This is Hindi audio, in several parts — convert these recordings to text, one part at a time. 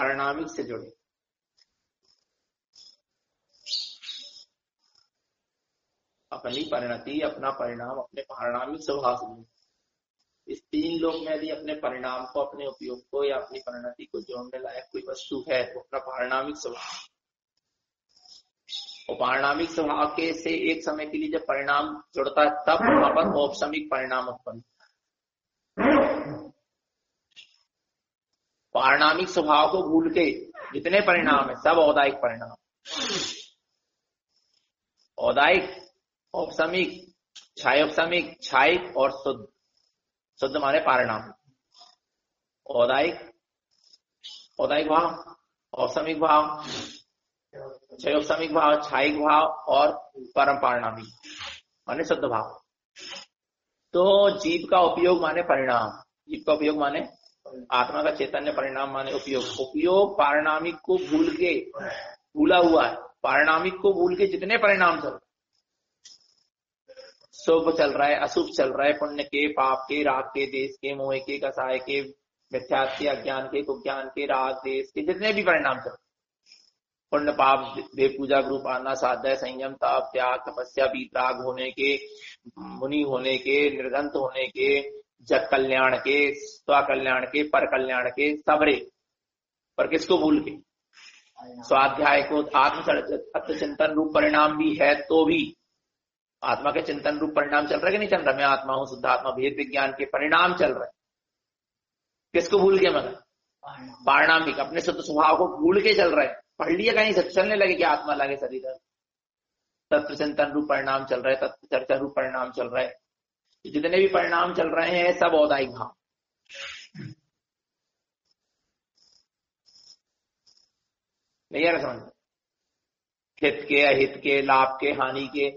पारिणामिक से जुड़े। अपनी परिणति, अपना परिणाम अपने पारिणामिक स्वभाव से जुड़े। इस तीन लोक में यदि अपने परिणाम को, अपने उपयोग को या अपनी परिणति को जोड़ने लायक कोई वस्तु है तो अपना पारिणामिक स्वभाव। और पारिणामिक स्वभाव के से एक समय के लिए जब परिणाम जुड़ता है तब वहां पर औपसमिक परिणाम उत्पन्न। पारिणामिक स्वभाव को भूल के जितने परिणाम है सब औदायिक परिणाम। औदायिक, औपसमिक, क्षायोपसमिक, क्षायिक और शुद्ध। शुद्ध माने पारिणाम। औदायिक, औदायिक भाव, औपसमिक भाव, क्षयोपसमिक भाव, क्षायिक भाव और परम पारिणामिक माने शुद्ध भाव। तो जीव का उपयोग माने परिणाम, जीव का उपयोग माने आत्मा का चैतन्य, परिणाम माने उपयोग। उपयोग पारिणामिक को भूल के, भूला हुआ है, पारिणामिक को भूल के जितने परिणाम चल, शुभ चल रहा है, अशुभ चल रहा है, पुण्य के, पाप के, राग के, देश के, मोह के, कसाय के, मिथ्यात्व के, अज्ञान के, कुज्ञान के, राग, देश के, जितने भी परिणाम चल, पुण्य, पाप, देव पूजा, गुरु पालना, स्वाध्याय, संयम, तप, त्याग, तपस्या, वीतराग होने के, मुनि होने के, निर्गंत होने के, जग कल्याण के, स्व कल्याण के, पर कल्याण के, सबरे पर किसको भूल के? स्वाध्याय को, आत्म चिंतन रूप परिणाम भी है तो भी आत्मा के चिंतन रूप परिणाम चल रहा है कि नहीं चल रहा? मैं आत्मा हूं, शुद्ध आत्मा, भेद विज्ञान के परिणाम चल रहे हैं। किसको भूल के? मगर पारिणामिक, अपने शुद्ध स्वभाव को भूल के चल रहे हैं। पढ़ लिया कहीं से चलने लगे कि आत्मा लगे शरीर, तत्व चिंतन रूप परिणाम चल रहे हैं, तत्व चर्चा रूप परिणाम चल रहे हैं। जितने भी परिणाम चल रहे हैं सब औदायिक भाव। नहीं है समझ? हित के, अहित के, लाभ के, हानि के,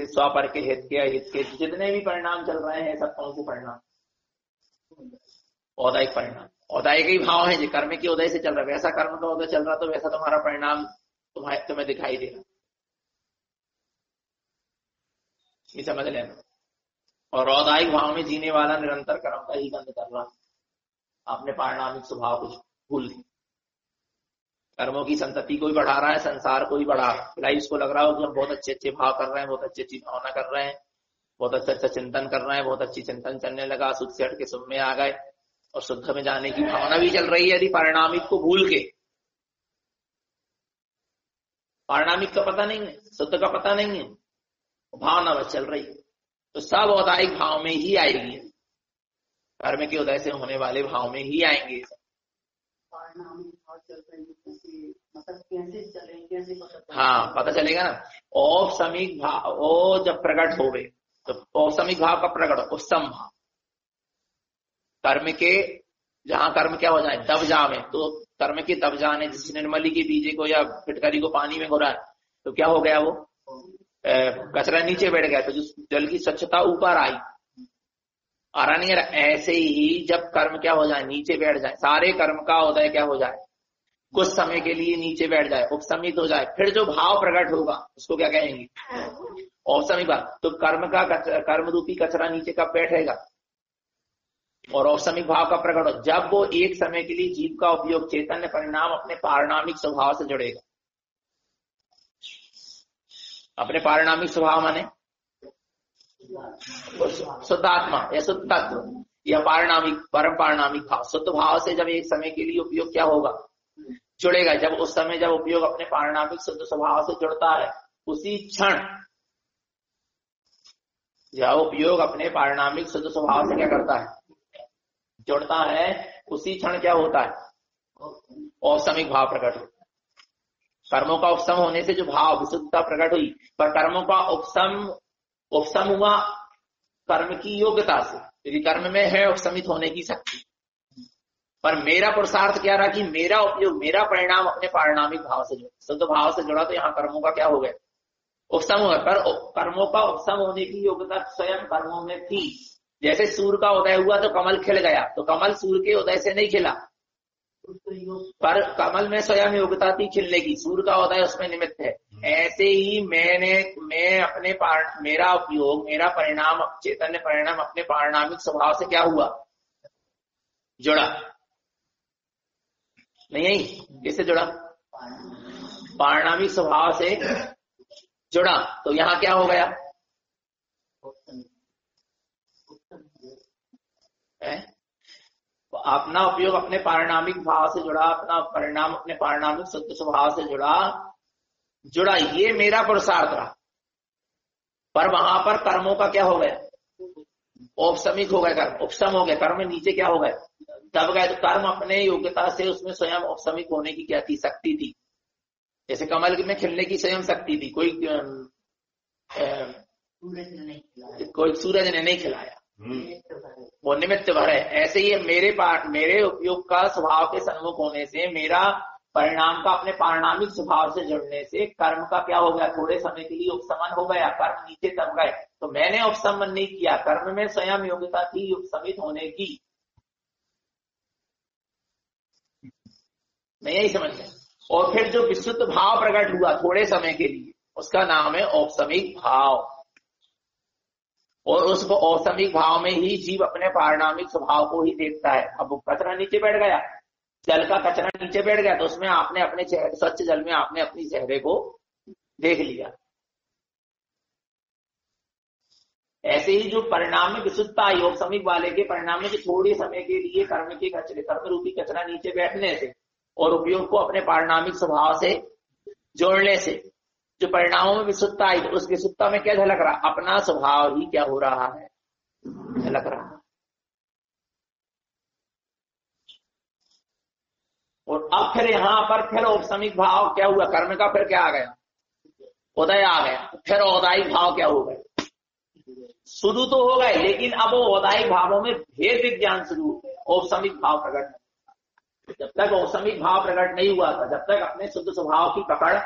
स्वापर के, हित के, अहित के, जितने भी परिणाम चल रहे हैं सब कौन से परिणाम? औदायिक परिणाम। औदायिक ही भाव है जो कर्म के उदय से चल रहा है। वैसा कर्म का उदय चल रहा तो वैसा तुम्हारा परिणाम तुम्हें दिखाई देगा। ये समझ लेना। और औदायिक भाव में जीने वाला निरंतर कर्म का ही गंध कर रहा, अपने पारिणामिक स्वभाव को भूल के कर्मों की संतति को भी बढ़ा रहा है, संसार को भी बढ़ा रहा है। लाइफ को लग रहा हो कि हम बहुत अच्छे अच्छे भाव कर रहे हैं, बहुत अच्छी अच्छी भावना कर रहे हैं, बहुत अच्छा चिंतन कर रहे हैं, बहुत अच्छी चिंतन चलने लगा, शुद्ध से हट के शुभ में आ गए और शुद्ध में जाने की भावना भी चल रही है। यदि पारिणामिक को भूल के, पारिणामिक का पता नहीं है, शुद्ध का पता नहीं है, भावना बस चल रही है, तो सब औदायिक भाव में ही आएगी। कर्म के उदय से होने वाले भाव में ही आएंगे। हाँ, पता चलेगा ना। औपसमिक भाव जब प्रकट हो गए तो औपसमिक भाव का प्रकट, उपसम भाव, कर्म के जहां कर्म क्या हो जाए, दब जावे, तो कर्म के दब जाने, जिस निर्मली के बीजे को या फिटकरी को पानी में घोरा तो क्या हो गया, वो कचरा नीचे बैठ गया, तो जो जल की स्वच्छता ऊपर आई, आ रहा नहीं है। ऐसे ही जब कर्म क्या हो जाए, नीचे बैठ जाए, सारे कर्म का उदय क्या हो जाए, कुछ समय के लिए नीचे बैठ जाए, उपसमित हो जाए, फिर जो भाव प्रकट होगा उसको क्या कहेंगे, औपसमिक भाव। तो कर्म का कर्म रूपी कचरा नीचे कब बैठेगा, और औपसमिक भाव का प्रकट हो जब वो एक समय के लिए जीव का उपयोग चैतन्य परिणाम अपने पारिणामिक स्वभाव से जुड़ेगा। अपने पारिणामिक स्वभाव माने शुद्ध आत्मा या शुद्ध तत्व या पारिणामिक, परम पारिणामिक भाव। शुद्ध भाव से जब एक समय के लिए उपयोग क्या होगा, जुड़ेगा। जब उस समय जब उपयोग अपने पारिणामिक शुद्ध स्वभाव से जुड़ता है, उसी क्षण जब उपयोग अपने पारिणामिक शुद्ध स्वभाव से क्या करता है, जुड़ता है, उसी क्षण क्या होता है, औपसमिक भाव प्रकट होता है। कर्मों का उपसम होने से जो भाव विशुद्धता प्रकट हुई, पर कर्मों का उपसम हुआ कर्म की योग्यता से, यदि कर्म में है उपसमित होने की शक्ति। पर मेरा पुरुषार्थ क्या रहा कि मेरा उपयोग, मेरा परिणाम अपने पारिणामिक भाव से जुड़ा, शुद्ध भाव से जुड़ा, तो यहाँ कर्मों का क्या हो गया, उपसम हुआ। पर कर्मों का उपसम होने की योग्यता स्वयं कर्मों में थी। जैसे सूर्य का उदय हुआ तो कमल खिल गया, तो कमल सूर्य के उदय से नहीं खिला, पर कमल में स्वयं योग्यता थी खिलने की, सूर्य का उदय उसमें निमित्त है। ऐसे ही मैं अपने मेरा उपयोग, मेरा परिणाम, चैतन्य परिणाम अपने पारिणामिक स्वभाव से क्या हुआ, जुड़ा। नहीं, किससे जुड़ा? पारिणामिक स्वभाव से जुड़ा। तो यहाँ क्या हो गया? अपना उपयोग अपने पारिणामिक भाव से जुड़ा, अपना परिणाम अपने पारिणामिक शुद्ध स्वभाव से जुड़ा, ये मेरा पुरुषार्थ रहा। पर वहां पर कर्मों का क्या हो गया? औपसमिक हो गया, कर्म उपसम हो गया, कर्म नीचे क्या हो गए? दब गए। तो कर्म अपने योग्यता से उसमें स्वयं औपसमिक होने की क्या थी? शक्ति थी। जैसे कमल में खिलने की स्वयं शक्ति थी, कोई सूरज ने नहीं खिलाया, वो निमित्त भर है। ऐसे ही मेरे उपयोग का स्वभाव के सन्मुख होने से, मेरा परिणाम का अपने पारिणामिक स्वभाव से जुड़ने से कर्म का क्या हो गया? थोड़े समय के लिए उपशमन हो गया, कर्म नीचे दब गए। तो मैंने उपशमन नहीं किया, कर्म में स्वयं योग्यता थी उपशमित होने की। नहीं, यही समझ गए। और फिर जो विशुद्ध भाव प्रकट हुआ थोड़े समय के लिए, उसका नाम है औपसमिक भाव। और उस औपसमिक भाव में ही जीव अपने पारिणामिक स्वभाव को ही देखता है। अब वो कचरा नीचे बैठ गया, जल का कचरा नीचे बैठ गया, तो उसमें आपने अपने चेहरे, स्वच्छ जल में आपने अपनी चेहरे को देख लिया। ऐसे ही जो परिणाम में विशुद्धता आई औपसमिक वाले के परिणाम में, थोड़े समय के लिए कर्म के कचरे, कर्म रूपी कचरा नीचे बैठने से और उपयोग को अपने पारिणामिक स्वभाव से जोड़ने से जो परिणामों में विशुद्धता आई, उस विशुद्धता में क्या झलक रहा? अपना स्वभाव ही क्या हो रहा है? झलक रहा। और अब फिर यहाँ पर फिर औपसमिक भाव क्या हुआ? कर्म का फिर क्या आ गया? उदय आ गया। फिर औदायिक भाव क्या हो गए? शुरू तो हो गए, लेकिन अब वो औदायिक भावों में भेद विज्ञान शुरू हो गया। औपसमिक भाव प्रकट नहीं। जब तक औपसमिक भाव प्रकट नहीं हुआ था, जब तक अपने शुद्ध स्वभाव की पकड़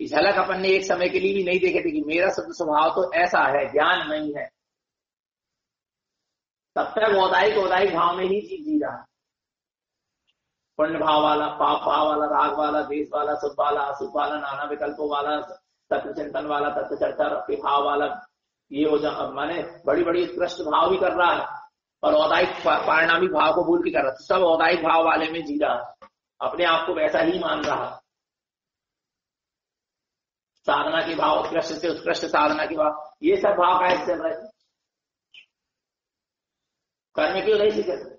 झलक अपन ने एक समय के लिए भी नहीं देखे थे कि मेरा शुद्ध स्वभाव तो ऐसा है, ज्ञान नहीं है, तब तक औदायिक भाव में ही जी रहा। पुण्य भाव वाला, पाप भाव वाला, राग वाला, द्वेष वाला, शुभ वाला, अशुभ वाला, नाना विकल्पों वाला, तत्व चिंतन वाला, तत्व चर्चा के भाव वाला, ये हो जा माने बड़ी बड़ी उत्कृष्ट भाव भी कर रहा है और औदायिक पारिणामिक भाव को भूल के कर रहा है। सब औदायिक भाव वाले में जी रहा, अपने आप को वैसा ही मान रहा। साधना के भाव, उत्कृष्ट से उत्कृष्ट साधना के भाव, ये सब भाव कैसे चल रहे? कर्म की उदय से चल रहे,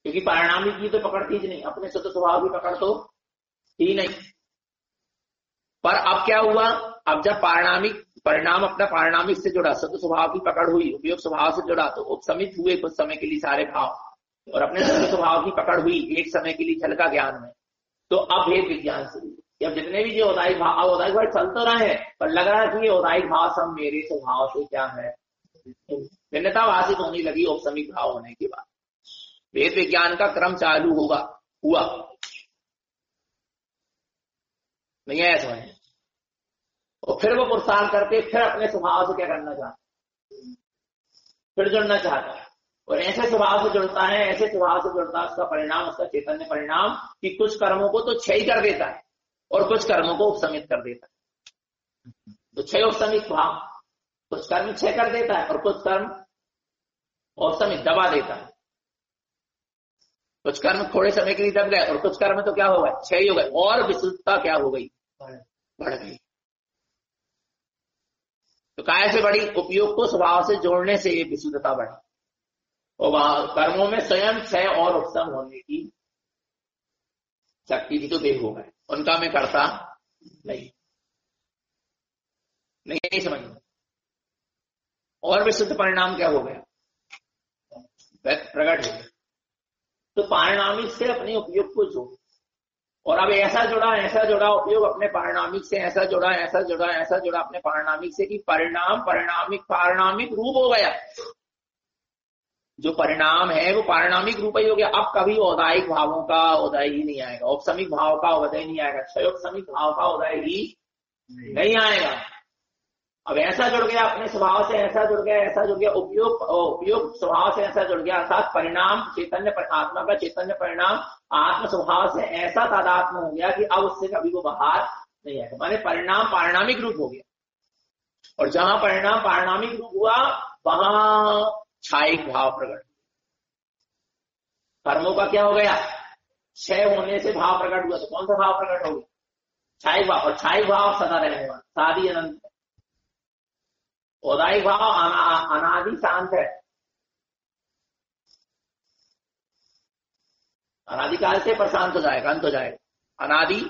क्योंकि पारिणामिक की तो पकड़ती ही नहीं, अपने शुद्ध स्वभाव की पकड़ तो ही नहीं। पर अब क्या हुआ? अब जब परिणाम अपना पारिणामिक से जुड़ा, शुद्ध स्वभाव की पकड़ हुई, उपयोग स्वभाव से जुड़ा, तो उपसमित हुए कुछ समय के लिए सारे भाव, और अपने शुद्ध स्वभाव की पकड़ हुई एक समय के लिए झलका ज्ञान में। तो अब भेद विज्ञान शुरू। अब जितने भी जो औदायिक भाव चल तो रहे हैं, पर लग रहा है कि ये औदायिक भाव सब मेरे स्वभाव से क्या है, भिन्नता भाषित होने लगी औपसमिक भाव होने के बाद। भेद विज्ञान का क्रम चालू हुआ नहीं है ऐसा है। और फिर वो पुरुषार्थ करके फिर अपने स्वभाव से क्या करना चाहता, फिर जुड़ना चाहता है। और ऐसे स्वभाव से जुड़ता है, ऐसे स्वभाव से जुड़ता है, उसका परिणाम, उसका चैतन्य परिणाम कि कुछ कर्मों को तो क्षय कर देता है और कुछ कर्मों को उपसमित कर देता है। तो क्षय उपसमित भाव, कुछ कर्म क्षय कर देता है और कुछ कर्म उपसमित दबा देता है। कुछ कर्म थोड़े समय के लिए दब गए और कुछ कर्म तो क्या हो गए? क्षय हो गए, और विशुद्धता क्या हो गई? बढ़ गई। तो काय से बढ़ी? उपयोग को स्वभाव से जोड़ने से ये विशुद्धता बढ़ी। और वहां कर्मों में स्वयं क्षय और उपशम होने की शक्ति भी तो देख हो गए, उनका मैं करता नहीं समझ। और विशुद्ध परिणाम क्या हो गया? प्रकट हो गया। तो पारिणामिक से अपने उपयोग को जोड़, और अब ऐसा जुड़ा उपयोग अपने पारिणामिक से, ऐसा जुड़ा अपने पारिणामिक से कि पारिणामिक रूप हो गया। जो परिणाम है वो पारिणामिक रूप ही हो गया। अब कभी औदायिक भावों का उदय ही नहीं आएगा, औपसमिक भाव का उदय नहीं आएगा, क्षयोपसमिक भाव का उदय ही नहीं आएगा। अब ऐसा जुड़ गया अपने स्वभाव से, ऐसा जुड़ गया उपयोग स्वभाव से ऐसा जुड़ गया, अर्थात परिणाम चैतन्य, आत्मा का चैतन्य परिणाम आत्म स्वभाव से ऐसा तादात्म्य हो गया कि अब उससे कभी वो बाहर नहीं आएगा। माने परिणाम पारिणामिक रूप हो गया, और जहां परिणाम पारिणामिक रूप हुआ वहां छायिक भाव प्रकट। कर्मों का क्या हो गया? क्षय होने से भाव प्रकट हुआ, तो कौन सा भाव प्रकट हो गया? क्षायिक भाव। और क्षायिक भाव सदा रहने वाला, सादी अनंत। औदायिक भाव अनादि शांत है, अनादिकाल से पर शांत हो जाएगा, अंत हो जाएगा, अनादि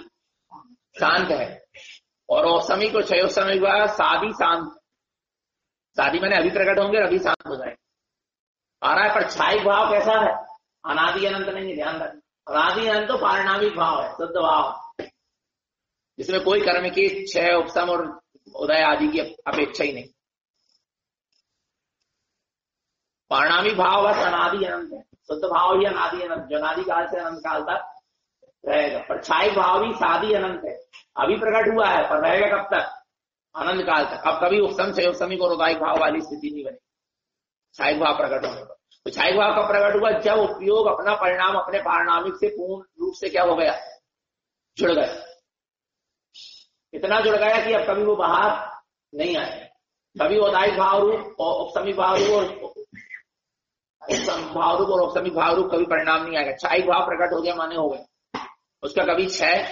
शांत है। और औसमी को क्षयोत्समी हुआ सादी शांत, सादी मैंने अभी प्रकट होंगे, अभी शांत हो जाएगा आ रहा है। पर क्षायिक भाव कैसा है? अनादि अनंत नहीं है, ध्यान रखें। अनादि अनंत तो पारिणामिक भाव है, शुद्ध भाव, जिसमें कोई कर्म की क्षय उपसम और उदय आदि की अपेक्षा ही नहीं। पारिणामिक भाव बस अनादि अनंत है, शुद्ध भाव ही अनादि अनंत, जो अनादि काल से अनंत काल तक रहेगा। पर क्षायिक भाव भी सादी अनंत है, अभी प्रकट हुआ है पर रहेगा कब तक? अनंत काल तक। अब कभी उपसम क्षयोत्समिक और उदायिक भाव वाली स्थिति नहीं बनी क्षायिक भाव प्रकट होने पर। तो क्षायिक भाव कब प्रकट हुआ? जब उपयोग अपना परिणाम अपने पारिणामिक से पूर्ण रूप से क्या हो गया? जुड़ गया। इतना जुड़ गया कि अब कभी वो बाहर नहीं आए। कभी उदायिक भाव रूप और उपसमिक भाव रूप और उपसमिक भाव रूप कभी परिणाम नहीं आएगा। क्षायिक भाव प्रकट हो गया माने हो गया, उसका कभी क्षय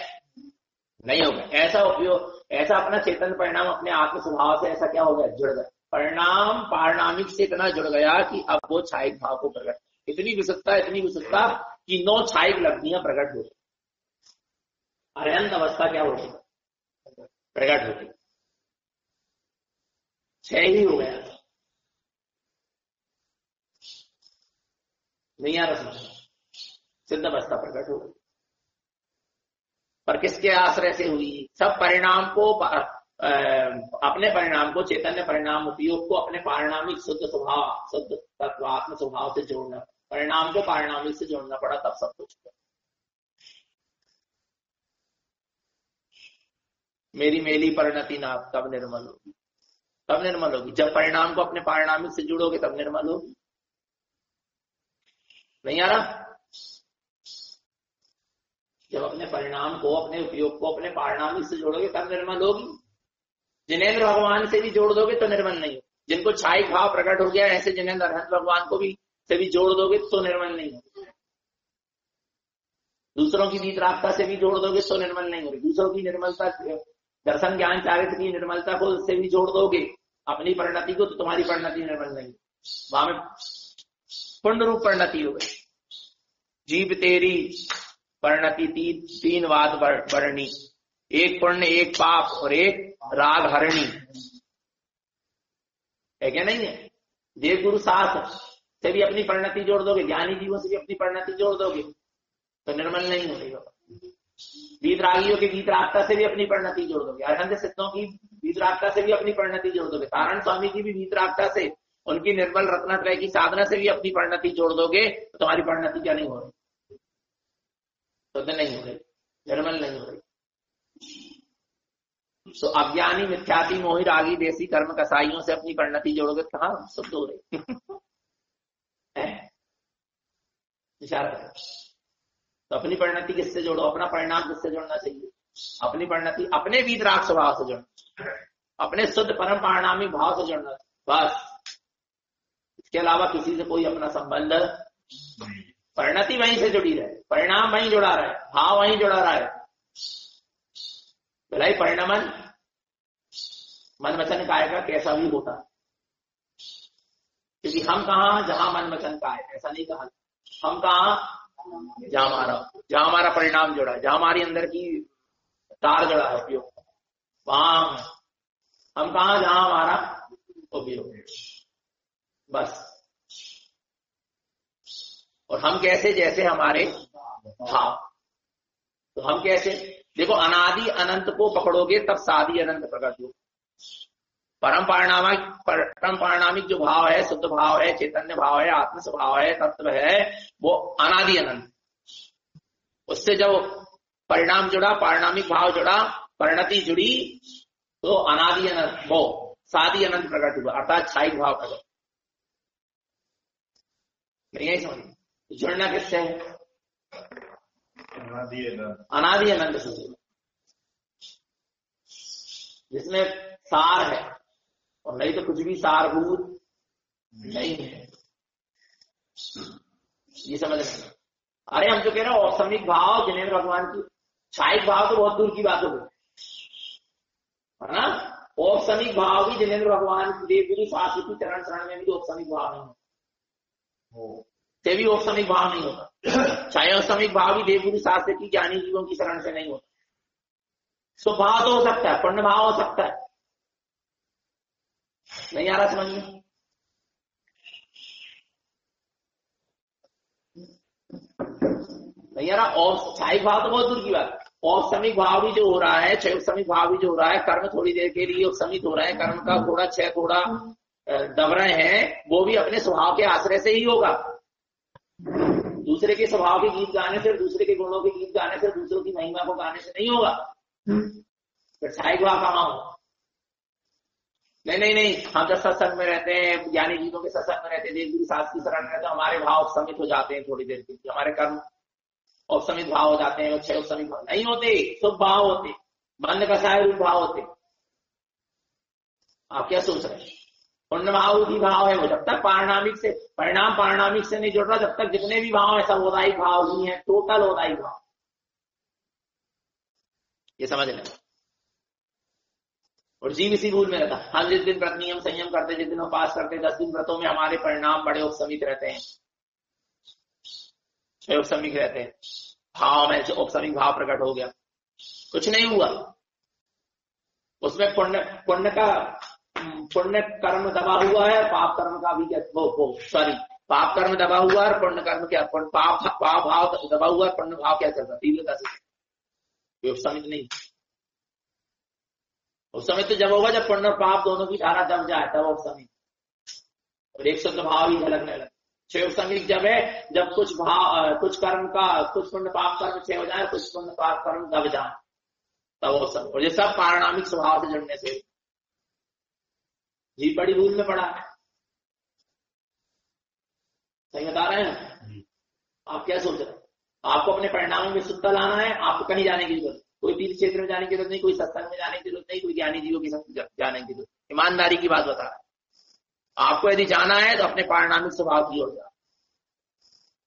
नहीं होगा। ऐसा उपयोग, ऐसा अपना चेतन परिणाम अपने आत्म स्वभाव से ऐसा क्या हो गया? जुड़ गया। परिणाम पारिणामिक से इतना जुड़ गया कि अब वो क्षायिक भाव को प्रकट, इतनी विशुद्धता कि 9 क्षायिक लब्धियां प्रकट हो गई, अनंत अवस्था क्या होगी? प्रकट होगी। 6 ही हो गया, नहीं आ रहा, सिद्ध अवस्था प्रकट हो गई। पर किसके आश्रय से हुई? सब परिणाम को, अपने परिणाम को, चैतन्य परिणाम उपयोग को अपने पारिणामिक शुद्ध स्वभाव, शुद्ध तत्व आत्म स्वभाव से जोड़ना, परिणाम को पारिणामिक से जोड़ना पड़ा, तब सब कुछ हुआ। मेरी मेली परिणति ना तब निर्मल होगी, तब निर्मल होगी। जब परिणाम को अपने पारिणामिक से जुड़ोगे तब निर्मल होगी। नहीं आ रहा? जब अपने परिणाम को, अपने उपयोग को अपने पारिणामिक से जोड़ोगे तब निर्मल होगी। जिनेंद्र भगवान से भी जोड़ दोगे तो निर्मल नहीं हो। जिनको क्षायिक भाव प्रकट हो गया ऐसे जिनेंद्र अरहंत भगवान को भी से भी जोड़ दोगे तो निर्मल नहीं हो। दूसरों की वीतरागता से भी जोड़ दोगे तो निर्मल नहीं होगी। दूसरों की निर्मलता, दर्शन ज्ञान चारित्र की निर्मलता को से भी जोड़ दोगे अपनी परिणति को, तो तुम्हारी परिणति निर्मल नहीं। वहां में पूर्ण रूप परिणति हो गई। जीव तेरी परिणति तीन वाद वर्णी, एक पुण्य, एक पाप और एक राग हरणी है क्या? नहीं है? देव गुरु साथ से भी अपनी परिणति जोड़ दोगे, ज्ञानी जीवों से भी अपनी परिणति जोड़ दोगे तो निर्मल नहीं होगा। वीतरागियों की वीतरागता से भी अपनी परिणति जोड़ दोगे, अरहंत सिद्धों की वीतरागता से भी अपनी परिणति जोड़ दोगे, तारण स्वामी की भी वीतरागता से, उनकी निर्मल रत्नत्रय की साधना से भी अपनी परिणति जोड़ दोगे तो तुम्हारी परिणति क्या नहीं हो रही? शुद्ध नहीं हो रही, निर्मल नहीं हो रही। तो अज्ञानी मिथ्याति मोहि रागी देसी कर्म कसाइयों से अपनी परिणति जोड़ोगे तो कहां शुद्ध हो रही? इशारा करें तो अपनी परिणति किससे जोड़ो? अपना परिणाम किससे जोड़ना चाहिए? अपनी परिणति अपने वीतराग स्वभाव से जोड़ना, अपने शुद्ध परम पारिणामिक भाव से जोड़ना, बस। इसके अलावा किसी से कोई अपना संबंध, परिणति वहीं से जुड़ी रहे, परिणाम वहीं जुड़ा रहा है, भाव वहीं जुड़ा रहा है। भलाई परिणमन मन वचन काय का कैसा भी होता, क्योंकि हम कहा जहां मन वचन काय, ऐसा नहीं कहा। हम कहा जहां हमारा परिणाम जुड़ा है, जहां हमारी अंदर की तार जुड़ा है उपयोग, वहां हम कहा जहां हमारा उपयोग, बस। और हम कैसे? जैसे हमारे भाव। तो हम कैसे? देखो, अनादि अनंत को पकड़ोगे तब सादी अनंत प्रकट हो। परम पारिणामिक जो भाव है, शुद्ध भाव है, चैतन्य भाव है, आत्म स्वभाव है, तत्व है, वो अनादि अनंत। उससे जब परिणाम जुड़ा, पारिणामिक भाव जुड़ा, परिणति जुड़ी, तो अनादि अनंत, वो सादी अनंत प्रकट हुआ, अर्थात क्षायिक भाव प्रकट। नहीं है समझ? जुड़ना किससे है? अनादि अनंत से, जिसमें सार है, और नहीं तो कुछ भी सारभूत नहीं है। ये समझ लेना, अरे हम तो कह रहे हैं औपसमिक भाव जिनेन्द्र भगवान की, छायिक भाव तो बहुत दूर की बात हो गई है ना। औपसमिक भाव भी जिनेन्द्र भगवान की देवगिरी शास्त्री चरण शरण में भी औपसमिक भाव नहीं होता, से भी औपसमिक भाव नहीं होता। चाहे औपसमिक भाव भी देवगुरु शास्त्र की ज्ञानी जीवों की शरण से नहीं होता। स्वभाव तो हो सकता है, पुण्य भाव हो सकता है, नहीं आ रहा समझ में? नहीं आ रहा। और छायिक भाव तो बहुत दूर की बात, औपसमिक भाव भी जो हो रहा है, क्षयिक भाव भी जो हो रहा है, कर्म थोड़ी देर के लिए उपसमित हो रहा है, कर्म का थोड़ा क्षय थोड़ा दब रहे हैं, वो भी अपने स्वभाव के आश्रय से ही होगा। दूसरे के स्वभाव के गीत गाने से, दूसरे के गुणों के गीत गाने से, दूसरों की महिमा को गाने से नहीं होगा। फिर छायिक भाव कहाँ हो? नहीं, हम जब सत्संग में रहते हैं, ज्ञानी जीवों के सत्संग में रहते हैं, देवगुरु शास्त्र की शरण में रहते हैं, हमारे भाव उपसमित हो जाते हैं थोड़ी देर के लिए, हमारे कर्म उपसमित भाव हो जाते हैं, क्षय उपसमित भाव नहीं होते, शुभ भाव होते, बंद कसाय रूप भाव होते। आप क्या सोच रहे हैं? पुण्य भाव भी भाव है वो, जब तक पारिणामिक से, परिणाम पारिणामिक से नहीं जुड़ रहा, जब तक जितने भी भाव है सब ओदायिक भाव ही है, टोटल ओदायिक भाव। ये समझ लें। और जीव इसी भूल में रहता। हम जिस दिन व्रत नियम संयम करते, जिस दिन उपास करते, 10 दिन व्रतों में हमारे परिणाम बड़े उपसमित रहते हैं, उपसमिक रहते हैं, भाव में उपसमिक भाव प्रकट हो गया, कुछ नहीं हुआ उसमें। पुण्य कर्म दबा हुआ है, पाप कर्म का भी क्या, सॉरी, पाप कर्म दबा हुआ है, पुण्य कर्म क्या, पाप भाव दबा हुआ है, पुण्य भाव क्या चल रहा है तीव्रता से, उपसमित नहीं। उपसमित तो जब होगा जब पुण्य और पाप दोनों की धारा दब जाए, तब उपसमित। और एक शुद्ध भाव ही झलकने लगे। क्षय उपसमित जब है जब कुछ भाव, कुछ कर्म का, कुछ पुण्य पाप कर्म क्षय हो जाए, कुछ पुण्य पाप कर्म दब जाए, तब उपसमित। और ये सब पारिणामिक स्वभाव से जुड़ने से। जी बड़ी भूल में पड़ा है, सही बता रहे हैं? आप क्या सोच रहे हैं? आपको अपने परिणामों में शुद्धता लाना है, आपको कहीं जाने की जरूरत, कोई तीर्थ क्षेत्र में जाने की जरूरत नहीं, कोई सत्संग में जाने की जरूरत नहीं, कोई ज्ञानी जीवों की जाने की जरूरत। ईमानदारी की बात बता रहा है। आपको यदि जाना है तो अपने पारिणामिक स्वभाव की ओर जाओ।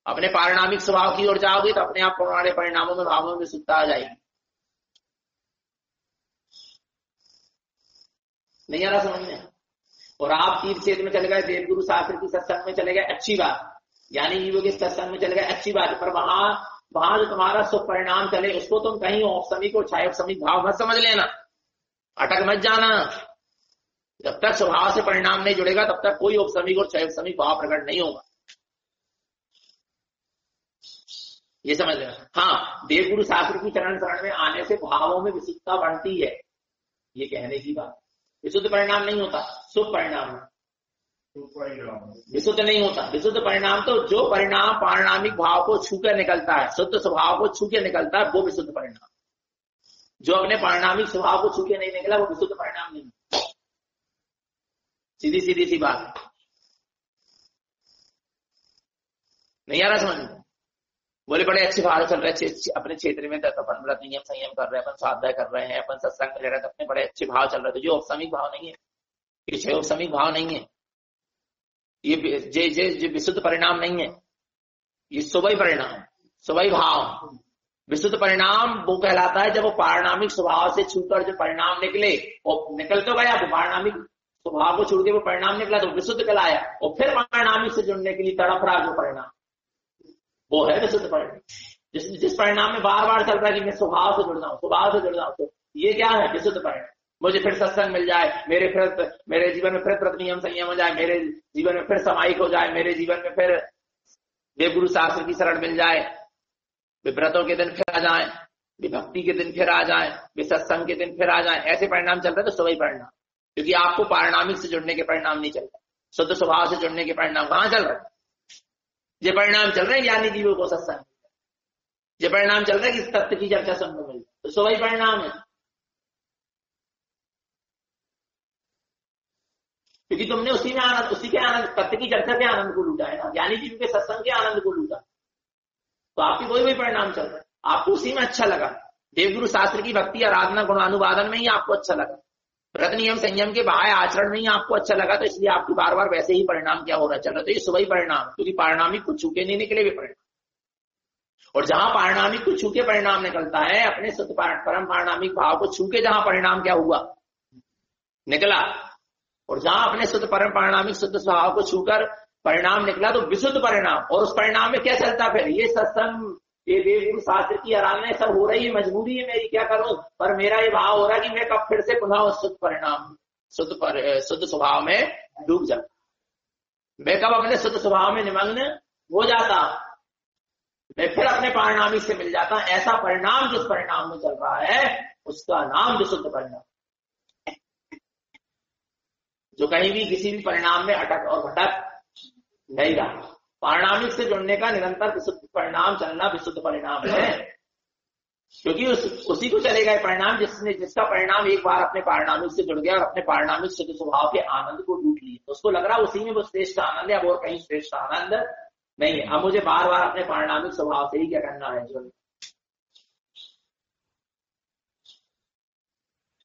अपने पारिणामिक स्वभाव की ओर जाओगे तो अपने आप हमारे परिणामों में, भावों में शुद्धता आ जाएगी। नहीं आ रहा समझ में? और आप तीर्थ क्षेत्र में चले गए, देवगुरु शास्त्र की सत्संग में चले गए, अच्छी बात, ज्ञानी जीवों के सत्संग में चले गए, अच्छी बात, पर वहां जो तुम्हारा शुभ परिणाम चले, उसको तुम कहीं औपसमिक और क्षयिक भाव मत समझ लेना, अटक मत जाना। जब तक स्वभाव से परिणाम नहीं जुड़ेगा तब तक कोई औपसमिक और क्षयिक भाव प्रकट नहीं होगा। ये समझ लेना। हाँ, देवगुरु शास्त्र की चरण शरण में आने से भावों में विशुद्धता बढ़ती है, ये कहने की बात। विशुद्ध परिणाम नहीं होता, शुभ परिणाम है, विशुद्ध नहीं होता। विशुद्ध परिणाम तो जो परिणाम पारिणामिक भाव को छू कर निकलता है, शुद्ध स्वभाव को छू के निकलता है, वो विशुद्ध परिणाम। जो अपने पारिणामिक स्वभाव को छू के नहीं निकला, वो विशुद्ध परिणाम नहीं। सीधी सी बात, नहीं आ रहा समझ में? बोले बड़े अच्छे भाव चल रहे, अपने क्षेत्र में अपन व्रत नियम संयम कर रहे हैं, अपन स्वाध्याय कर रहे हैं, अपन सत्संग में रह रहे हैं, अपने बड़े अच्छे भाव चल रहे थे। जो औपसमिक भाव नहीं है, ये क्षय औपसमिक भाव नहीं है, ये विशुद्ध परिणाम नहीं है, ये सुबह परिणाम, सुबह भाव। विशुद्ध परिणाम वो कहलाता है जब वो पारिणामिक स्वभाव से छूकर जो परिणाम निकले, और निकल तो गया, वो पारिणामिक स्वभाव को छोड़ के वो परिणाम निकला तो विशुद्ध कहलाया, और फिर पारिणामिक से जुड़ने के लिए तड़प रहा जो परिणाम, वो है विशुद्ध परिणाम। जिस परिणाम में बार बार चल रहा है कि मैं स्वभाव से जुड़ जाऊं, स्वभाव से जुड़ जाऊं, तो ये क्या है? विशुद्ध परिणाम। मुझे फिर सत्संग मिल जाए, मेरे जीवन में फिर व्रत नियम संयम हो जाए, मेरे जीवन में फिर समाहिक हो जाए, मेरे जीवन में फिर देवगुरु शास्त्र की शरण मिल जाए, व्रतों के दिन फिर आ जाए, भक्ति के दिन फिर आ जाए, सत्संग के दिन फिर आ जाए, ऐसे परिणाम चल रहे तो सभी परिणाम। क्योंकि आपको पारिणामिक से जुड़ने के परिणाम नहीं चल रहे, शुद्ध स्वभाव से जुड़ने के परिणाम कहां चल रहे? ये परिणाम चल रहे हैं ज्ञानी जीवों को सत्संग, ये परिणाम चल रहा है कि तत्व की चर्चा सुनने मिल, तो सभी परिणाम है। क्योंकि तुमने उसी में आनंद, उसी के आनंद, तत्व की चर्चा के आनंद को लूटा है ना, ज्ञानी जीव के सत्संग के आनंद को लूटा, तो आपकी कोई परिणाम चल रहा है, आपको उसी में अच्छा लगा। देवगुरु शास्त्र की भक्ति आराधना गुणानुवादन में ही आपको अच्छा लगा, व्रत नियम संयम के बाह्य आचरण में ही आपको अच्छा लगा, तो इसलिए आपकी बार बार वैसे ही परिणाम क्या हो रहा चल रहा, तो ये सुबह परिणाम, क्योंकि पारिणामिक कुछ छूके नहीं निकले हुए परिणाम। और जहां पारिणामिक को छू के परिणाम निकलता है, अपने शुद्ध परम पारिणामिक भाव को छू के जहां परिणाम क्या हुआ निकला, और जहां अपने शुद्ध परम पारिणामिक शुद्ध स्वभाव को छूकर परिणाम निकला तो विशुद्ध परिणाम। और उस परिणाम में क्या चलता, फिर ये सत्संग, ये देवगुरु शास्त्र की आराधना सब हो रही है, मजबूरी है मेरी, क्या करूं, पर मेरा ये भाव हो रहा है कि मैं कब फिर से पुनः उस शुद्ध परिणाम शुद्ध स्वभाव में डूब जाता, मैं कब अपने शुद्ध स्वभाव में निमग्न हो जाता, मैं फिर अपने पारिणामिक से मिल जाता। ऐसा परिणाम जिस परिणाम में चल रहा है उसका नाम विशुद्ध परिणाम, जो कहीं भी किसी भी परिणाम में अटक और भटक नहीं रहा। पारिणामिक से जुड़ने का निरंतर विशुद्ध परिणाम चलना विशुद्ध परिणाम है, क्योंकि उसी को चलेगा परिणाम जिसका परिणाम एक बार अपने पारिणामिक से जुड़ गया और अपने पारिणामिक शुद्ध स्वभाव के आनंद को लूट लिया, तो उसको लग रहा उसी में वो श्रेष्ठ आनंद है, अब और कहीं श्रेष्ठ आनंद नहीं है। अब मुझे बार बार अपने पारिणामिक स्वभाव से ही क्या करना है, जो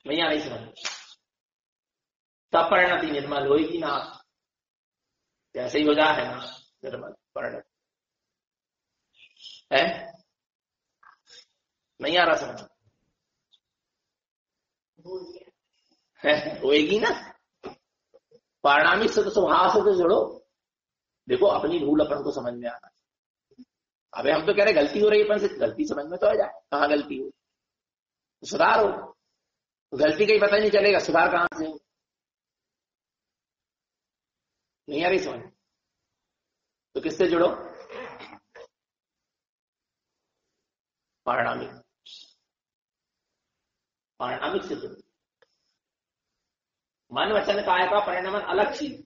नहीं समझ, तब परिणति निर्मल होगी ना, ऐसे ही हो जाए है ना निर्मल परिणति है, नहीं आ रहा समझ, होएगी ना। पारिणामिक शुद्ध स्वभाव से तो जुड़ो, देखो अपनी भूल अपन को समझ में आना। अबे हम तो कह रहे गलती हो रही है, अपन से गलती समझ में तो आ जाए, कहाँ गलती हो तो सुधार हो, तो गलती कहीं पता नहीं चलेगा सुधार कहां से हो, नहीं आ रही समझ, तो किससे जुड़ो, पारिणामिक से जुड़ो। मन वचन काय का परिणमन अलग चीज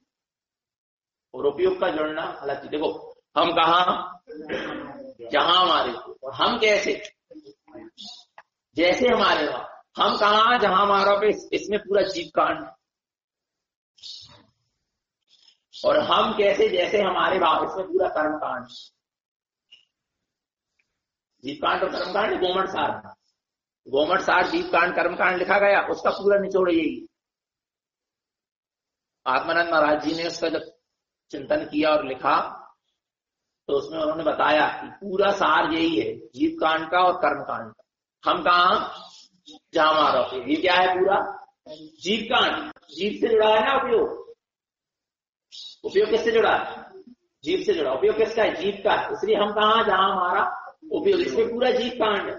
और उपयोग का जुड़ना अलग चीज। देखो हम कहा, जहां हमारे, और हम कैसे, जैसे हमारे वहां, हम कहा जहां हमारा पे, इसमें पूरा जीव कांड, और हम कैसे जैसे हमारे भाव, इसमें पूरा कर्म कांड। जीव कांड और कर्म कांड गोमट सार, गोमट सार जीव कांड कर्म कांड लिखा गया, उसका पूरा निचोड़ यही। आत्मानंद महाराज जी ने उसका जब चिंतन किया और लिखा तो उसमें उन्होंने बताया कि पूरा सार यही है, जीव कांड का और कर्म कांड का। हम कहा जहां हमारा उपयोग, ये क्या है पूरा जीव कांड, जीव से जुड़ा है ना उपयोग, उपयोग किससे जुड़ा है, जीव से जुड़ा, उपयोग किसका है, जीव का, इसलिए हम कहा जहां हमारा उपयोग, इसमें पूरा जीव कांड है।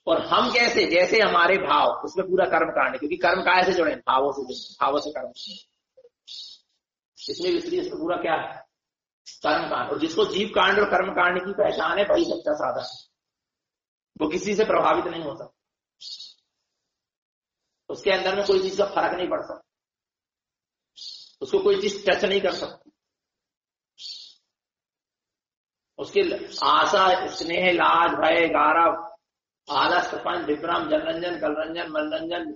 और हम कैसे जैसे हमारे भाव, उसमें पूरा कर्म कांड, क्योंकि कर्म काय से जुड़े, भावों से जुड़े, भावों से कर्म, इसमें इसमें पूरा क्या है कर्म कांड। और जिसको जीव कांड और कर्म कांड की पहचान है वही सच्चा साधक है, वो किसी से प्रभावित नहीं होता, उसके अंदर में कोई चीज का फर्क नहीं पड़ सकता, उसको कोई चीज टच नहीं कर सकती, उसके आशा स्नेह लाज भय गारव आलस प्रपंच विभ्रम जनरंजन कलरंजन मनरंजन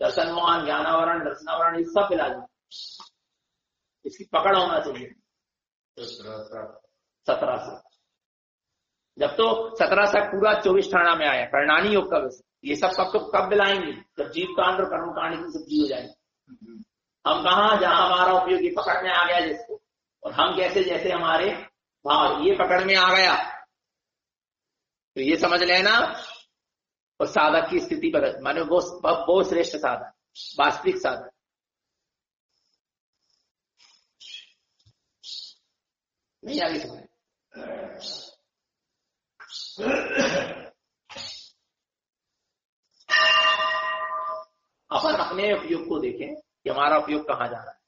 दर्शनमान ज्ञानावरण दर्शनावरण, ये सब इलाज, इसकी पकड़ होना चाहिए 17 से। जब तो 17 से पूरा 24 ठाणा में आया कर्णानी योग का विषय, ये सब कब मिलाएंगे, जब जीव कांड और कर्म कांड की सब्जी हो जाएगी। हम कहा जहां हमारा उपयोग ये पकड़ में आ गया जिसको, और हम कैसे जैसे हमारे भाव ये पकड़ में आ गया, तो ये समझ लेना और साधक की स्थिति बदल, माने वो श्रेष्ठ साधक, वास्तविक साधक। नहीं आगे समझ, अपन अपने उपयोग को देखें कि हमारा उपयोग कहां जा रहा है,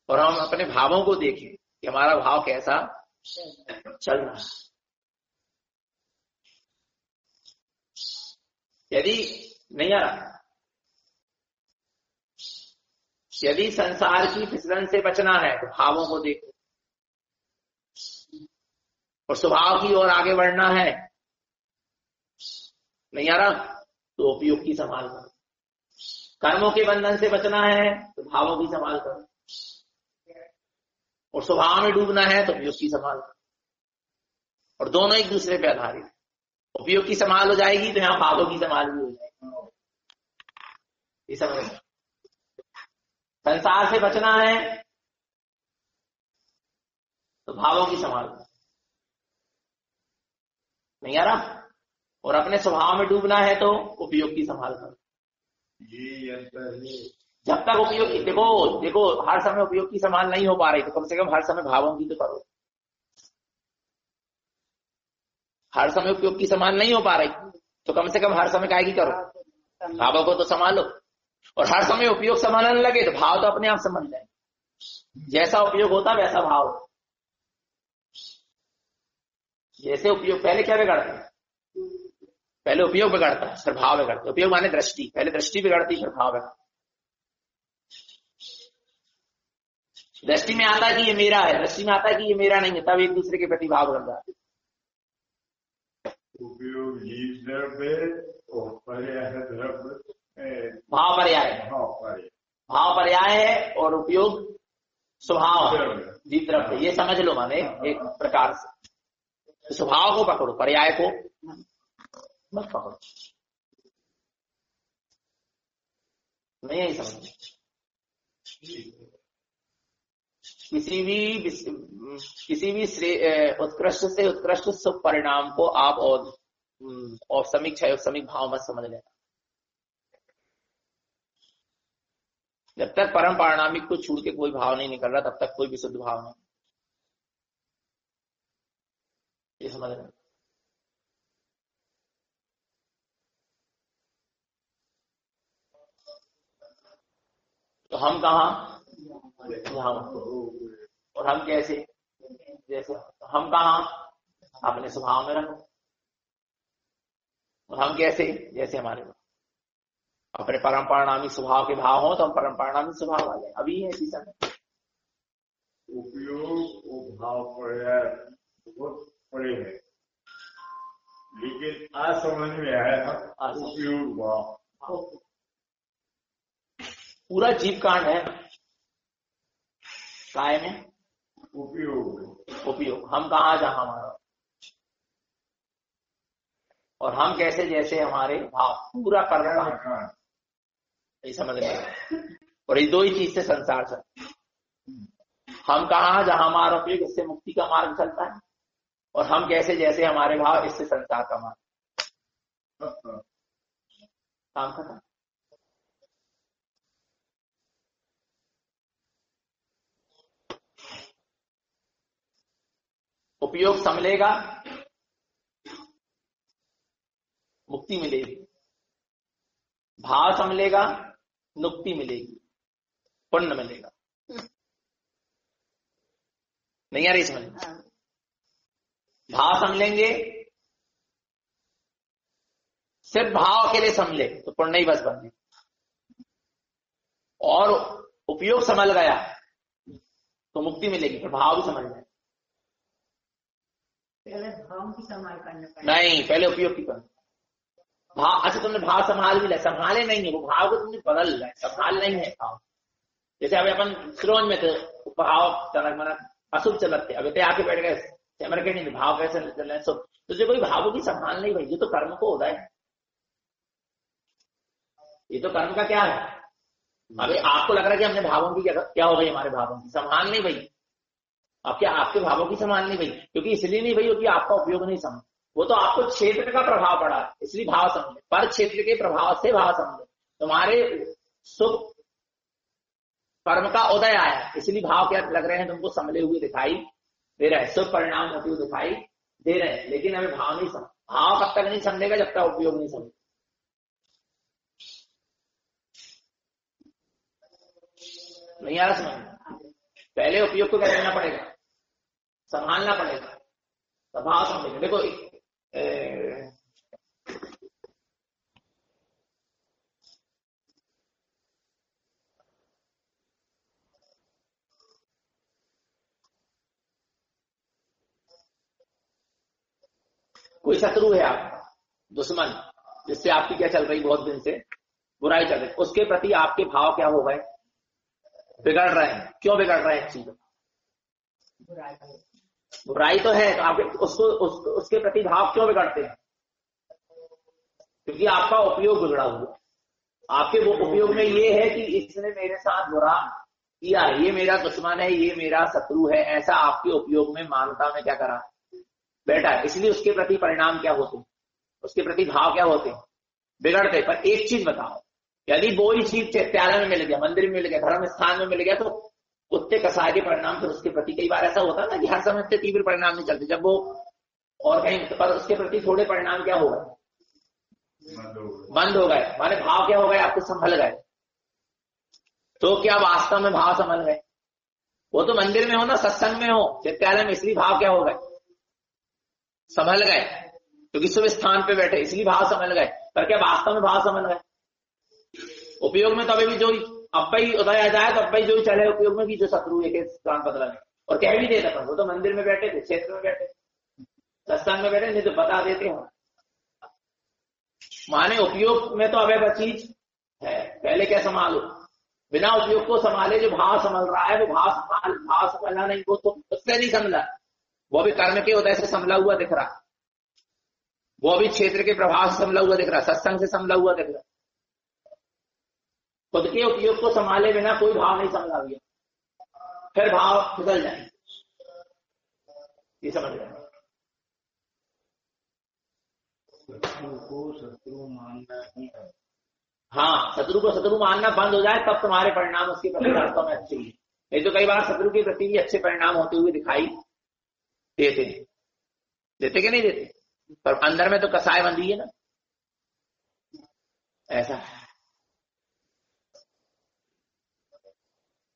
और हम अपने भावों को देखें कि हमारा भाव कैसा चल रहा है। यदि नहीं आ रहा, यदि संसार की फिसलन से बचना है तो भावों को देखो, और स्वभाव की ओर आगे बढ़ना है, नहीं आ रहा तो उपयोग की संभाल करो। कर्मों के बंधन से बचना है तो भावों की संभाल करो, और स्वभाव में डूबना है तो उपयोग की संभाल करो, और दोनों एक दूसरे पे आधारित। उपयोग की संभाल हो जाएगी तो यहां भावों की संभाल भी हो जाएगी, ये समझ। संसार से बचना है तो भावों की संभाल, नहीं आ रहा। और अपने स्वभाव में डूबना है तो उपयोग की संभाल करो। जब तक उपयोग की, देखो हर समय उपयोग की संभाल नहीं हो पा रही तो कम से कम हर समय भावों की तो करो। हर समय उपयोग की संभाल नहीं हो पा रही तो कम से कम हर समय काय की करो, भावों को तो संभालो। और हर समय उपयोग संभालने लगे तो भाव तो अपने आप संभल जाए। जैसा उपयोग होता वैसा भाव। जैसे उपयोग, पहले क्या बिगड़ता है? पहले उपयोग बिगड़ता है फिर भाव बिगड़ता है। उपयोग माने दृष्टि, पहले दृष्टि बिगड़ती फिर भाव बिगड़ता। दृष्टि में आता है कि ये मेरा है, दृष्टि में आता है कि ये मेरा नहीं है, तब एक दूसरे के प्रति भाव बढ़ जाता है। उपयोग जीव द्रव्य और पर्याय द्रव्य, भाव पर्याय, भाव पर्याय है और उपयोग स्वभाव जीव द्रव्य। ये समझ लो माने एक प्रकार से। तो स्वभाव को पकड़ो, पर्याय को मत पकड़ो। नहीं यही समझ। किसी भी उत्कृष्ट से उत्कृष्ट शुभ परिणाम को आप और समीक भाव मत समझ लेना। जब तक परम पारिणामिक को छूट के कोई भाव नहीं निकल रहा तब तक कोई विशुद्ध भाव नहीं। ये समझ रहे? तो हम कहा यहाँ, और हम कैसे? जैसे हम कहा अपने स्वभाव में रखो। और हम कैसे? जैसे हमारे अपने परम पारिणामिक स्वभाव के भाव हो तो हम परम पारिणामिक स्वभाव वाले अभी है ऐसी समय। उपयोग भाव पर्याय बहुत बड़े है, लेकिन आज समझ में आया उपयोग भाव पूरा जीव कांड है। काय में उपयोग हम कहा जहां हमारा, और हम कैसे जैसे हमारे भाव, पूरा करना ये समझ में। और ये दो ही चीज से संसार चलता। हम कहा जहां हमारा उपयोग, इससे मुक्ति का मार्ग चलता है। और हम कैसे जैसे हमारे भाव, इससे संसार का मार्ग। काम खत्म। उपयोग संभलेगा, मुक्ति मिलेगी। भाव संभलेगा, मुक्ति मिलेगी, पुण्य मिलेगा। नहीं आ रही समझ? भाव संभलेंगे, सिर्फ भाव के लिए संभले तो पुण्य ही बस बन गई। और उपयोग संभल गया तो मुक्ति मिलेगी, फिर भाव भी संभल जाए। पहले भाव की संभाल करना नहीं, पहले उपयोग की करना। भाव, अच्छा तुमने भाव संभाल भी लिया, संभाले नहीं है वो भाव को, तुमने बदल लिया, संभाल नहीं है भाव। जैसे अभी अपन श्रोण में थे, भाव चलक मना अशुभ चलक थे, अभी आके बैठ गए कैमरे के नहीं, भाव कैसे चल रहे हैं शुभ। तो जो कोई भावों की संभाल नहीं भाई, ये तो कर्म को होता है। ये तो कर्म का क्या है? अभी आपको लग रहा है कि हमने भावों की क्या हो गई, हमारे भावों की संभाल नहीं भाई। अब क्या आपके भावों की संभाल नहीं भाई? क्योंकि इसलिए नहीं भाई क्योंकि आपका उपयोग नहीं समझ, वो तो आपको क्षेत्र का प्रभाव पड़ा इसलिए भाव समझे। पर क्षेत्र के प्रभाव से भाव समझे। तुम्हारे शुभ कर्म का उदय आया इसलिए भाव क्या लग रहे हैं तुमको संभले हुए दिखाई दे रहे हैं, शुभ परिणाम होते हुए दिखाई दे रहे हैं, लेकिन हमें भाव नहीं समझ। भाव कब तक नहीं समझेगा जब तक उपयोग नहीं समझे। नहीं आ रहा समझ? पहले उपयोग को क्या करना पड़ेगा? संभालना पड़ेगा, स्वभाव समझेगा। देखो कोई शत्रु है आपका, दुश्मन, जिससे आपकी क्या चल रही बहुत दिन से बुराई चल रही, उसके प्रति आपके भाव क्या हो गए? बिगड़ रहे हैं। क्यों बिगड़ रहे हैं? चीजों बुराई तो है, तो आपके उसके प्रति भाव क्यों बिगड़ते हैं? क्योंकि आपका उपयोग बिगड़ा हुआ। आपके वो उपयोग में ये है कि इसने मेरे साथ बुरा किया, ये मेरा दुश्मन है, ये मेरा शत्रु है, ऐसा आपके उपयोग में मानता में क्या करा, बैठा है, इसलिए उसके प्रति परिणाम क्या होते हैं, उसके प्रति भाव क्या होते हैं, बिगड़ते। पर एक चीज बताओ, यदि वो ही चीज चैत्यालय में मिल गया, मंदिर में मिल गया, धर्म स्थान में मिल गया, तो कुत्ते कसाय के परिणाम फिर उसके प्रति कई बार ऐसा होता है ना कि हर समय से तीव्र परिणाम नहीं चलते, जब वो और कहीं पर उसके प्रति थोड़े परिणाम क्या हो गए, बंद हो गए, माने भाव क्या हो गए, आपको संभल गए। तो क्या वास्तव में भाव संभल गए? वो तो मंदिर में हो ना, सत्संग में हो, विद्यालय में, इसलिए भाव क्या हो गए, संभल गए, क्योंकि शुभ स्थान पे बैठे इसलिए भाव संभल गए। पर क्या वास्तव में भाव संभल गए? उपयोग में तो अभी भी जो अब ही उदय आ जाए तो अब ही जो चले उपयोग में भी जो शत्रु है के स्थान बदला में, और कह भी देते अपन, वो तो मंदिर में बैठे थे, क्षेत्र में बैठे, सत्संग में बैठे, नहीं तो बता देते हो। माने उपयोग में तो अवैध चीज है, पहले क्या संभालो, बिना उपयोग को संभाले जो भाव संभल रहा है वो भाव संभलना नहीं, वो तो उससे नहीं संभला, वो भी कर्म के उदय से संभला हुआ दिख रहा, वो भी क्षेत्र के प्रभाव से संभला हुआ दिख रहा, सत्संग से संभला हुआ दिख रहा। खुद के उपयोग को संभाले बिना कोई भाव नहीं संभला हुआ, फिर भाव फिसल जाएंगे, ये समझ रहे हैं। शत्रु को शत्रु मानना ही है। हाँ, शत्रु को शत्रु मानना बंद हो जाए तब तुम्हारे परिणाम उसके प्रति वास्तव में अच्छे हैं। नहीं तो कई बार शत्रु के प्रति भी अच्छे परिणाम होते हुए दिखाई देते हैं, देते कि नहीं देते, पर अंदर में तो कसाय बंदी है ना, ऐसा है,